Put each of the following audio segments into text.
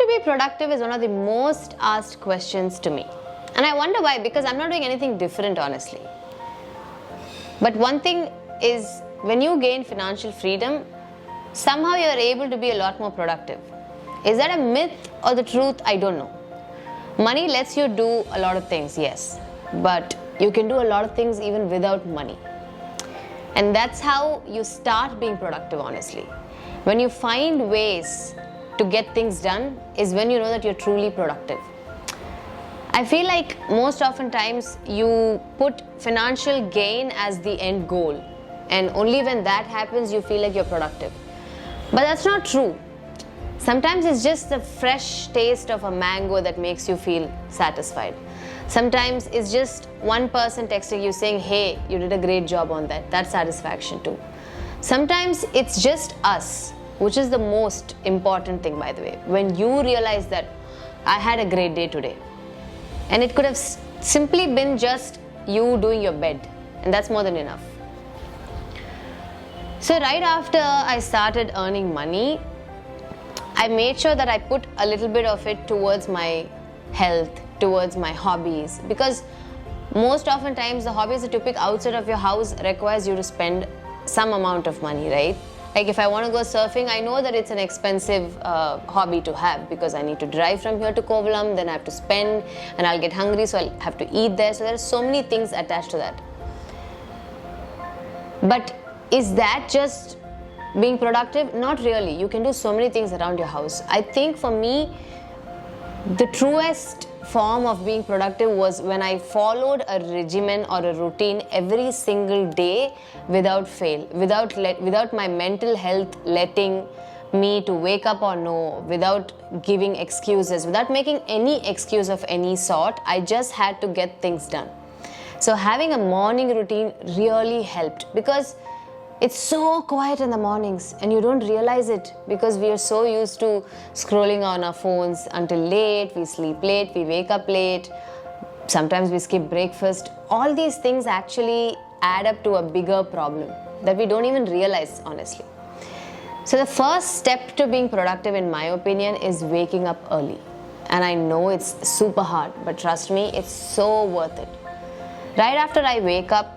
be productive is one of the most asked questions to me. And I wonder why, because I'm not doing anything different, honestly. But one thing is, when you gain financial freedom, somehow you're able to be a lot more productive. Is that a myth or the truth? I don't know. Money lets you do a lot of things, yes. But you can do a lot of things even without money. And that's how you start being productive, honestly. When you find ways to get things done is when you know that you're truly productive. I feel like most often times you put financial gain as the end goal, and only when that happens you feel like you're productive. But that's not true. Sometimes it's just the fresh taste of a mango that makes you feel satisfied. Sometimes it's just one person texting you saying, hey, you did a great job on that. That's satisfaction too. Sometimes it's just us, which is the most important thing, by the way. When you realize that I had a great day today. And it could have simply been just you doing your bed. And that's more than enough. So right after I started earning money, I made sure that I put a little bit of it towards my health, towards my hobbies. Because most often times the hobbies that you pick outside of your house requires you to spend some amount of money, right? Like if I want to go surfing, I know that it's an expensive hobby to have because I need to drive from here to Kovalam, then I have to spend and I'll get hungry, so I'll have to eat there. So there are so many things attached to that. But is that just being productive? Not really. You can do so many things around your house. I think for me, the truest form of being productive was when I followed a regimen or a routine every single day without fail, without my mental health letting me to wake up or no, without giving excuses, without making any excuse of any sort. I just had to get things done. So having a morning routine really helped, because it's so quiet in the mornings and you don't realize it because we are so used to scrolling on our phones until late, we sleep late, we wake up late, sometimes we skip breakfast. All these things actually add up to a bigger problem that we don't even realize, honestly. So the first step to being productive, in my opinion, is waking up early. And I know it's super hard, but trust me, it's so worth it. Right after I wake up,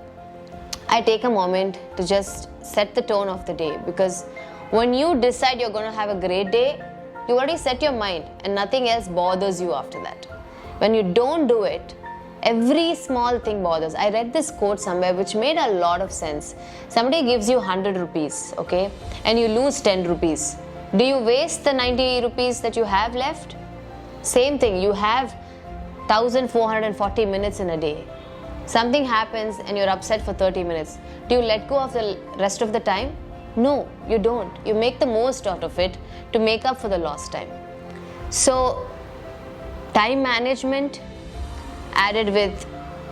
I take a moment to just set the tone of the day, because when you decide you're going to have a great day, you already set your mind and nothing else bothers you after that. When you don't do it, every small thing bothers. I read this quote somewhere which made a lot of sense. Somebody gives you 100 rupees, okay, and you lose 10 rupees. Do you waste the 90 rupees that you have left? Same thing, you have 1440 minutes in a day. Something happens and you're upset for 30 minutes. Do you let go of the rest of the time? No, you don't. You make the most out of it to make up for the lost time. So, time management added with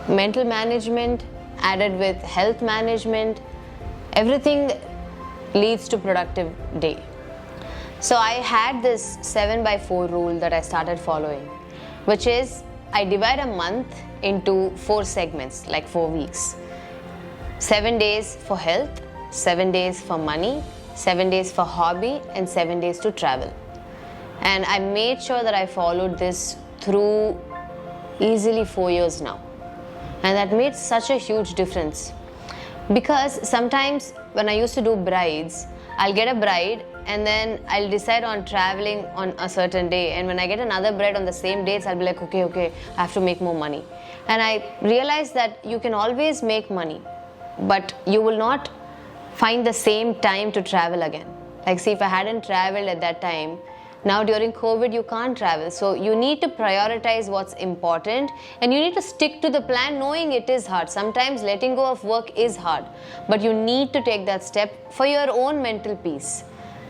mental management, added with health management, everything leads to productive day. So I had this 7x4 rule that I started following, which is I divide a month into 4 segments, like 4 weeks. 7 days for health, 7 days for money, 7 days for hobby, and 7 days to travel. And I made sure that I followed this through easily 4 years now. And that made such a huge difference. Because sometimes when I used to do brides, I'll get a bride and then I'll decide on traveling on a certain day, and when I get another bride on the same dates, I'll be like, okay, I have to make more money. And I realized that you can always make money, but you will not find the same time to travel again. Like, see, if I hadn't traveled at that time, now during COVID you can't travel, so you need to prioritize what's important and you need to stick to the plan, knowing it is hard. Sometimes letting go of work is hard, but you need to take that step for your own mental peace.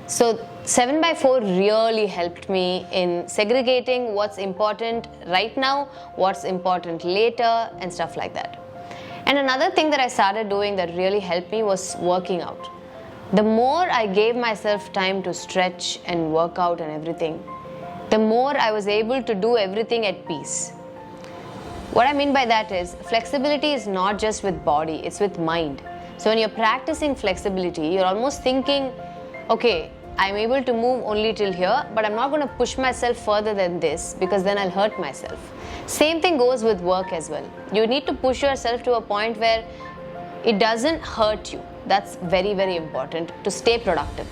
So 7x4 really helped me in segregating what's important right now, what's important later, and stuff like that. And another thing that I started doing that really helped me was working out. The more I gave myself time to stretch and work out and everything, the more I was able to do everything at peace. What I mean by that is, flexibility is not just with body, it's with mind. So when you're practicing flexibility, you're almost thinking, okay, I'm able to move only till here, but I'm not going to push myself further than this because then I'll hurt myself. Same thing goes with work as well. You need to push yourself to a point where it doesn't hurt you. That's very, very important to stay productive.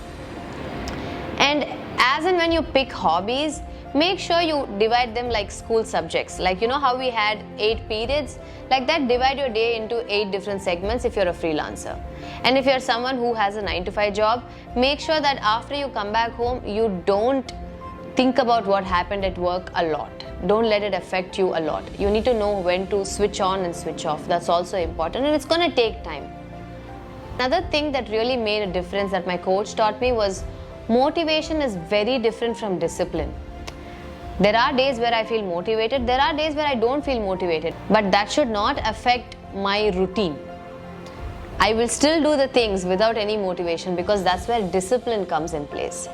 And as and when you pick hobbies, make sure you divide them like school subjects. Like, you know how we had 8 periods? Like that, divide your day into 8 different segments if you're a freelancer. And if you're someone who has a 9-to-5 job, make sure that after you come back home, you don't think about what happened at work a lot. Don't let it affect you a lot. You need to know when to switch on and switch off. That's also important, and it's going to take time. Another thing that really made a difference that my coach taught me was motivation is very different from discipline. There are days where I feel motivated, there are days where I don't feel motivated, but that should not affect my routine. I will still do the things without any motivation because that's where discipline comes in place.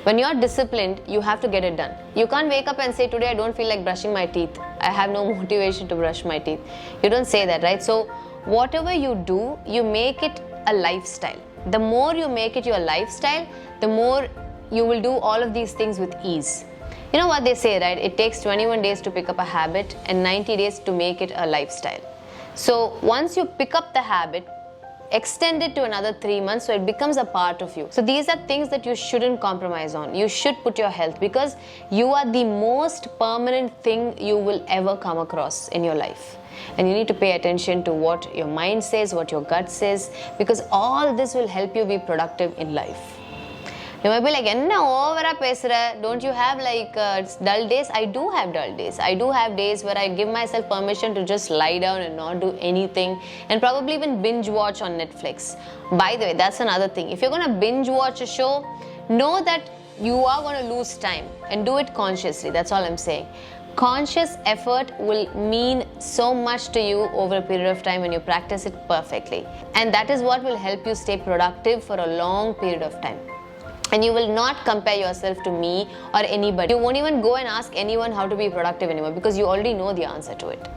When you're disciplined, you have to get it done. You can't wake up and say, today I don't feel like brushing my teeth. I have no motivation to brush my teeth. You don't say that, right? So whatever you do, you make it a lifestyle. The more you make it your lifestyle, the more you will do all of these things with ease. You know what they say, right? It takes 21 days to pick up a habit and 90 days to make it a lifestyle. So once you pick up the habit, extend it to another 3 months so it becomes a part of you. So these are things that you shouldn't compromise on. You should put your health because you are the most permanent thing you will ever come across in your life. And you need to pay attention to what your mind says, what your gut says, because all this will help you be productive in life. You might be like, don't you have like dull days? I do have dull days. I do have days where I give myself permission to just lie down and not do anything and probably even binge watch on Netflix. By the way, that's another thing. If you're going to binge watch a show, know that you are going to lose time and do it consciously. That's all I'm saying. Conscious effort will mean so much to you over a period of time when you practice it perfectly. And that is what will help you stay productive for a long period of time. And you will not compare yourself to me or anybody. You won't even go and ask anyone how to be productive anymore because you already know the answer to it.